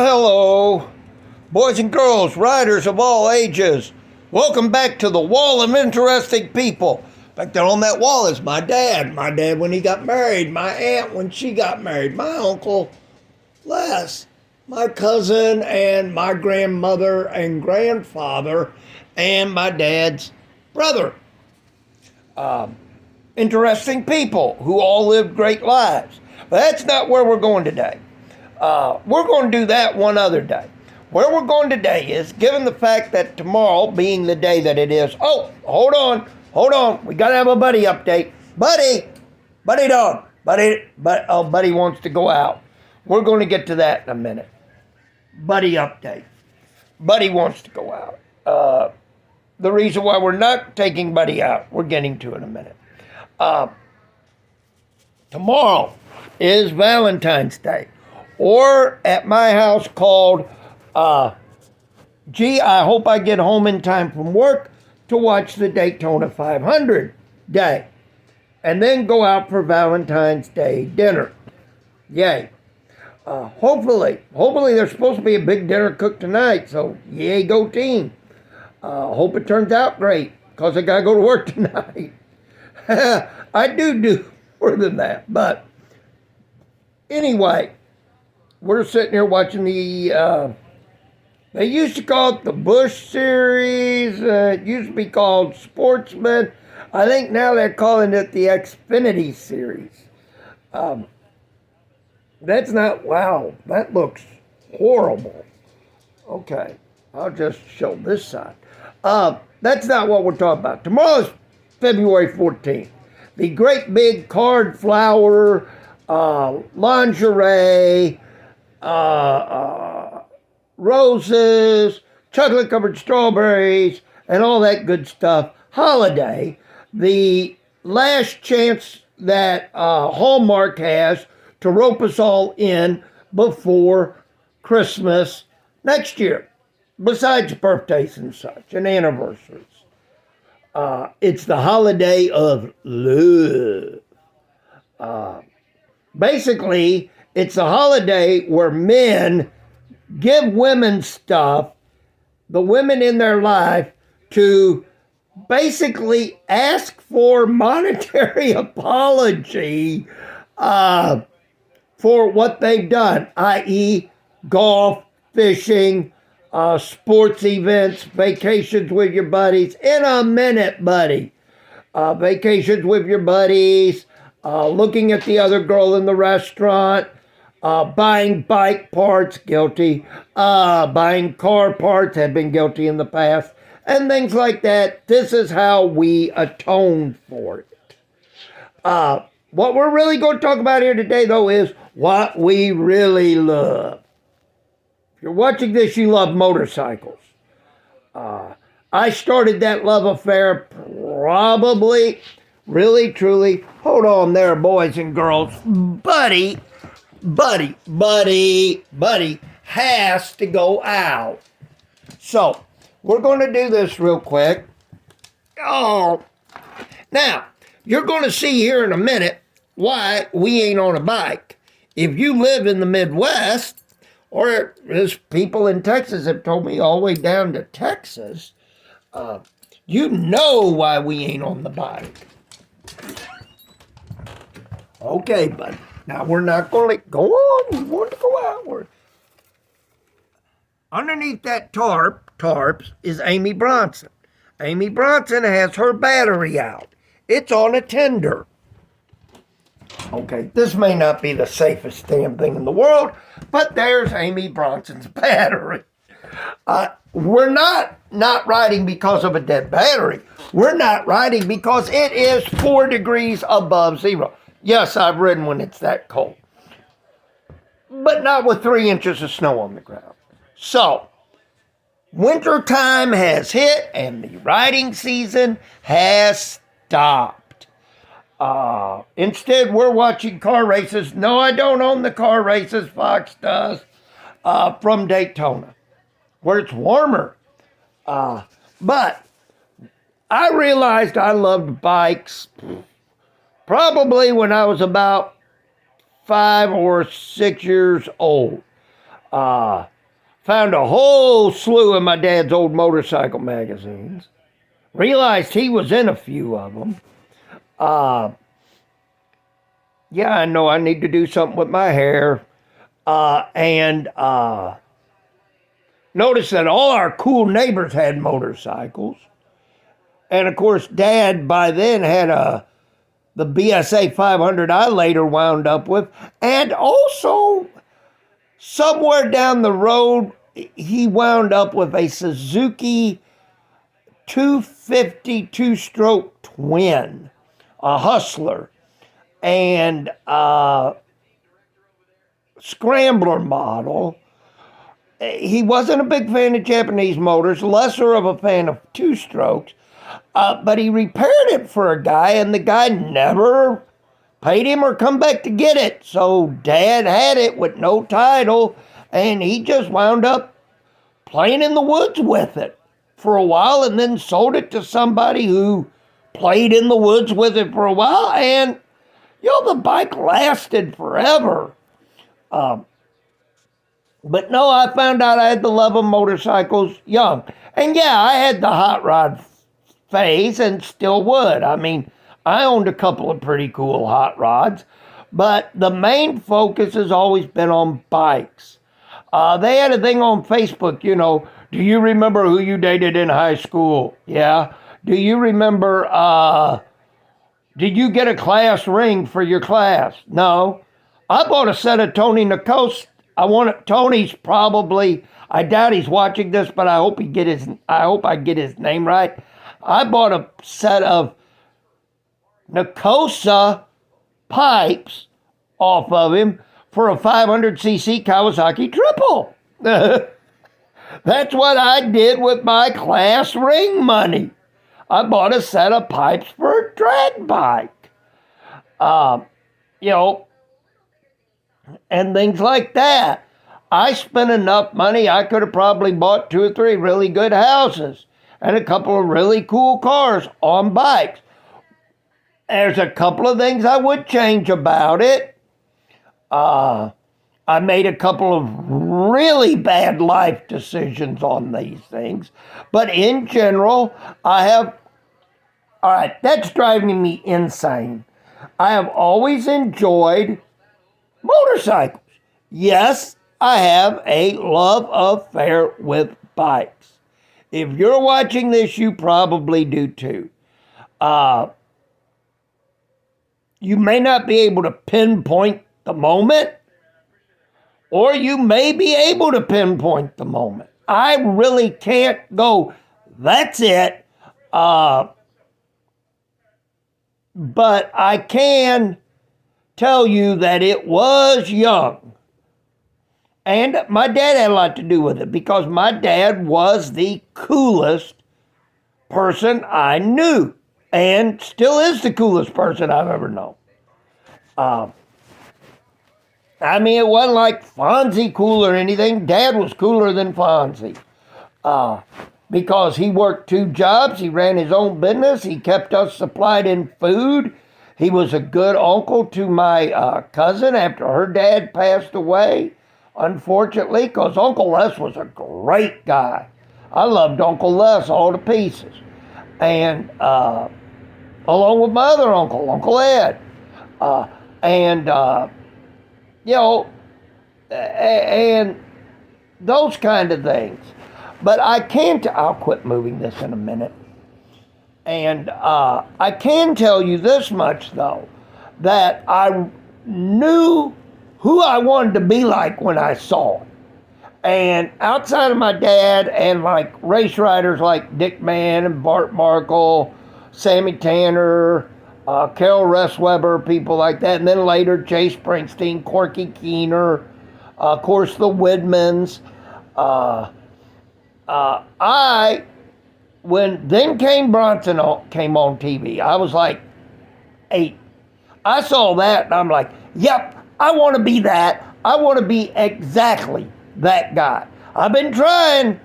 Hello, boys and girls, riders of all ages. Welcome back to the Wall of Interesting People. Back there on that wall is my dad when he got married, my aunt when she got married, my uncle Les, my cousin and my grandmother and grandfather, and my dad's brother. Interesting people who all lived great lives. But that's not where we're going today. We're going to do that one other day. Where we're going today is, given the fact that tomorrow being the day that it is, hold on, we got to have a Buddy update. Buddy dog, Buddy wants to go out. We're going to get to that in a minute. Buddy update. Buddy wants to go out. The reason why we're not taking Buddy out, we're getting to in a minute. Tomorrow is Valentine's Day, or at my house called, I hope I get home in time from work to watch the Daytona 500 day, and then go out for Valentine's Day dinner. Yay. Hopefully there's supposed to be a big dinner cooked tonight, so yay, go team. Hope it turns out great, because I got to go to work tonight. I do more than that, but anyway, we're sitting here watching the, they used to call it the Busch Series. It used to be called Sportsman. I think now they're calling it the Xfinity Series. That's not, wow, that looks horrible. Okay, I'll just show this side. That's not what we're talking about. Tomorrow's February 14th. The great big card flower, lingerie, roses, chocolate-covered strawberries, and all that good stuff holiday. The last chance that Hallmark has to rope us all in before Christmas next year, besides birthdays and such, and anniversaries. It's the holiday of love. Basically, it's a holiday where men give women stuff, the women in their life, to basically ask for monetary apology for what they've done, i.e. golf, fishing, sports events, vacations with your buddies. In a minute, buddy. Vacations with your buddies, looking at the other girl in the restaurant, buying bike parts, guilty, buying car parts, have been guilty in the past, and things like that. This is how we atone for it. What we're really going to talk about here today, though, is what we really love. If you're watching this, you love motorcycles. I started that love affair probably, really, truly, hold on there, boys and girls. Buddy has to go out. So, we're going to do this real quick. Now, you're going to see here in a minute why we ain't on a bike. If you live in the Midwest, or as people in Texas have told me all the way down to Texas, you know why we ain't on the bike. Okay, buddy. Now, we're not going to go on. We want to go outward. Underneath that tarps, is Amy Bronson. Amy Bronson has her battery out. It's on a tender. Okay, this may not be the safest damn thing in the world, but there's Amy Bronson's battery. We're not riding because of a dead battery. We're not riding because it is 4 degrees above zero. Yes, I've ridden when it's that cold, but not with 3 inches of snow on the ground. So, winter time has hit and the riding season has stopped. Instead, we're watching car races. No, I don't own the car races. Fox does. From Daytona, where it's warmer. But I realized I loved bikes probably when I was about 5 or 6 years old. Found a whole slew of my dad's old motorcycle magazines. Realized he was in a few of them. Yeah, I know I need to do something with my hair. And noticed that all our cool neighbors had motorcycles. And of course, Dad by then had the BSA 500 I later wound up with. And also, somewhere down the road, he wound up with a Suzuki 250 two-stroke twin, a Hustler, and Scrambler model. He wasn't a big fan of Japanese motors, lesser of a fan of two-strokes, but he repaired it for a guy, and the guy never paid him or come back to get it. So Dad had it with no title, and he just wound up playing in the woods with it for a while, and then sold it to somebody who played in the woods with it for a while, and the bike lasted forever. But no, I found out I had the love of motorcycles young. And yeah, I had the hot rod phase and still would. I mean, I owned a couple of pretty cool hot rods, but the main focus has always been on bikes. They had a thing on Facebook, do you remember who you dated in high school? Yeah. Do you remember, did you get a class ring for your class? No. I bought a set of Tony Nakos. Tony's probably, I doubt he's watching this, but I hope I get his name right. I bought a set of Nakosa pipes off of him for a 500cc Kawasaki triple. That's what I did with my class ring money. I bought a set of pipes for a drag bike. And things like that. I spent enough money, I could have probably bought 2 or 3 really good houses and a couple of really cool cars on bikes. There's a couple of things I would change about it. I made a couple of really bad life decisions on these things. But in general, all right, that's driving me insane. I have always enjoyed motorcycles. Yes, I have a love affair with bikes. If you're watching this, you probably do too. You may not be able to pinpoint the moment, or you may be able to pinpoint the moment. I really can't go, that's it. But I can tell you that it was young. And my dad had a lot to do with it because my dad was the coolest person I knew and still is the coolest person I've ever known. It wasn't like Fonzie cool or anything. Dad was cooler than Fonzie because he worked 2 jobs. He ran his own business. He kept us supplied in food. He was a good uncle to my cousin after her dad passed away, unfortunately, because Uncle Les was a great guy. I loved Uncle Les all to pieces. And along with my other uncle, Uncle Ed. And those kind of things. But I'll quit moving this in a minute. And I can tell you this much, though, that I knew who I wanted to be like when I saw it. And outside of my dad and like race riders like Dick Mann and Bart Markle, Sammy Tanner, Carol Ressweber, people like that, and then later Jay Springsteen, Corky Keener, of course the Widmans. When Then Kane Bronson came on TV, I was like 8. I saw that and I'm like, yep, I want to be that. I want to be exactly that guy. I've been trying.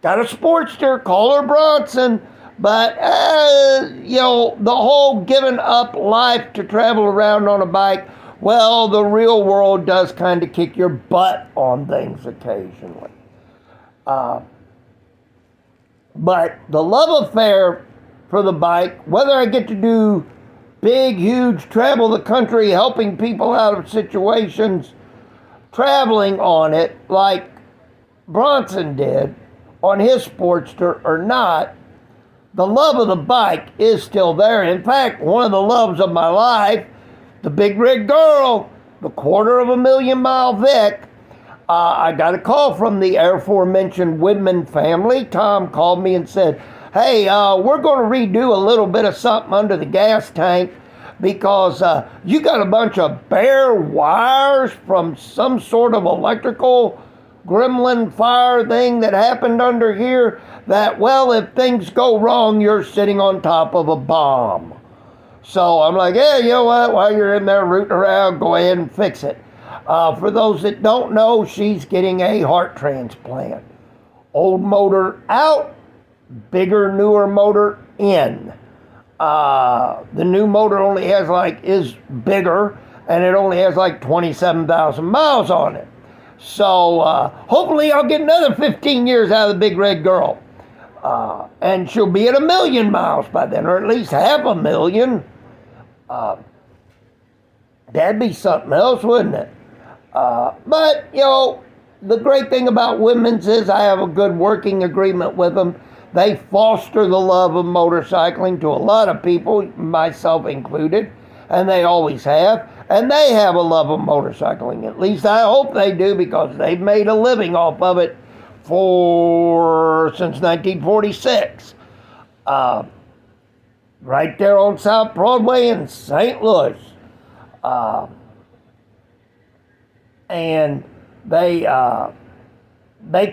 Got a Sportster, call her Bronson. But, the whole giving up life to travel around on a bike Well, the real world does kind of kick your butt on things occasionally. But the love affair for the bike, whether I get to do big, huge, travel the country, helping people out of situations, traveling on it like Bronson did on his Sportster or not, the love of the bike is still there. In fact, one of the loves of my life, the Big Rig Girl, the 250,000-mile Vic, I got a call from the aforementioned Widman family. Tom called me and said, hey, we're going to redo a little bit of something under the gas tank because you got a bunch of bare wires from some sort of electrical gremlin fire thing that happened under here that, well, if things go wrong, you're sitting on top of a bomb. So I'm like, hey, you know what? While you're in there rooting around, go ahead and fix it. For those that don't know, she's getting a heart transplant. Old motor out, bigger, newer motor in. The new motor only has is bigger, and it only has 27,000 miles on it. So hopefully I'll get another 15 years out of the Big Red Girl. And she'll be at 1 million miles by then, or at least 500,000. That'd be something else, wouldn't it? But, the great thing about Women's is I have a good working agreement with them. They foster the love of motorcycling to a lot of people, myself included, and they always have. And they have a love of motorcycling. At least I hope they do, because they've made a living off of it since 1946. Right there on South Broadway in St. Louis. And they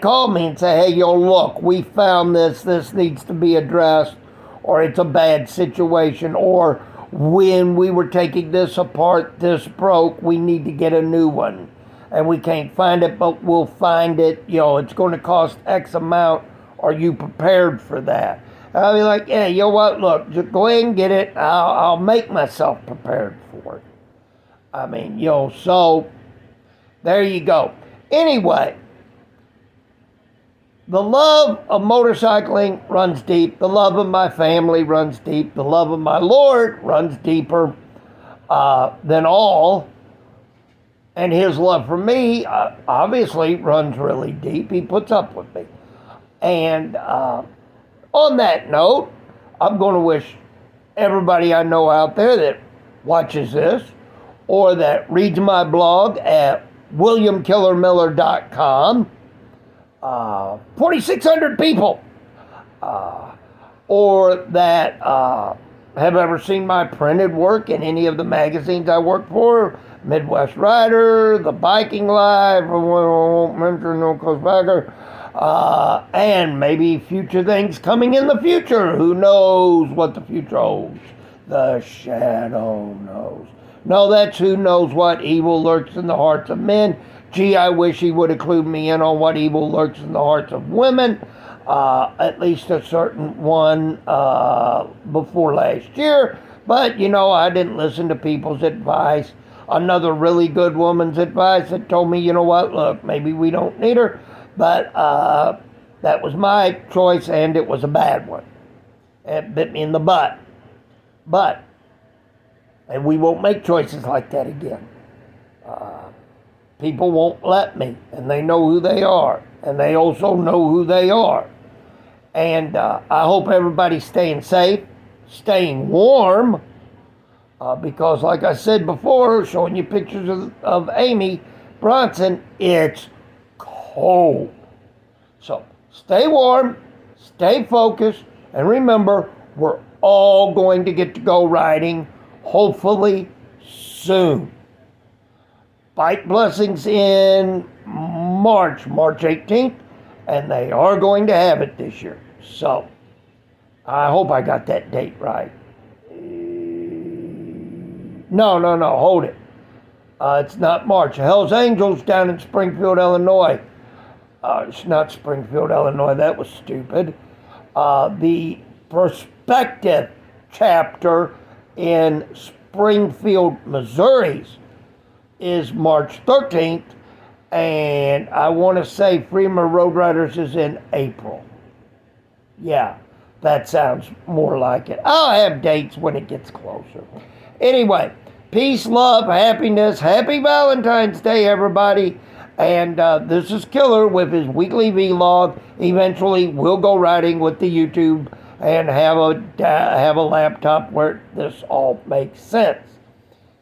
call me and say, hey, look, we found this needs to be addressed, or it's a bad situation, or when we were taking this apart, this broke, we need to get a new one. And we can't find it, but we'll find it, it's going to cost X amount. Are you prepared for that? And I'll be like, yeah, you know what, look, just go ahead and get it. I'll make myself prepared for it. I mean, so there you go. Anyway, the love of motorcycling runs deep. The love of my family runs deep. The love of my Lord runs deeper than all. And his love for me obviously runs really deep. He puts up with me. And on that note, I'm going to wish everybody I know out there that watches this or that reads my blog at WilliamKillerMiller.com, 4,600 people, or that have ever seen my printed work in any of the magazines I work for, Midwest Rider, The Biking Life, I won't mention no Coastbacker, and maybe future things coming in the future. Who knows what the future holds? The shadow knows. No, that's who knows what evil lurks in the hearts of men. Gee, I wish he would include me in on what evil lurks in the hearts of women. At least a certain one before last year. But, I didn't listen to people's advice. Another really good woman's advice that told me, you know what, look, maybe we don't need her. But that was my choice, and it was a bad one. It bit me in the butt. And we won't make choices like that again. People won't let me, and they know who they are, and they also know who they are. And I hope everybody's staying safe, staying warm, because like I said before, showing you pictures of Amy Bronson, it's cold. So stay warm, stay focused, and remember, we're all going to get to go riding, hopefully soon. Bike Blessings in March 18th, and they are going to have it this year. So, I hope I got that date right. No, hold it. It's not March. Hell's Angels down in Springfield, Illinois. It's not Springfield, Illinois. That was stupid. The Perspective chapter in Springfield, Missouri is March 13th. And I want to say Freedom of Road Riders is in April. Yeah, that sounds more like it. I'll have dates when it gets closer. Anyway, peace, love, happiness. Happy Valentine's Day, everybody. And this is Killer with his weekly vlog. Eventually, we'll go riding with the YouTube and have a laptop where this all makes sense.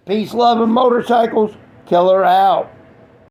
Peace, love, and motorcycles. Killer out.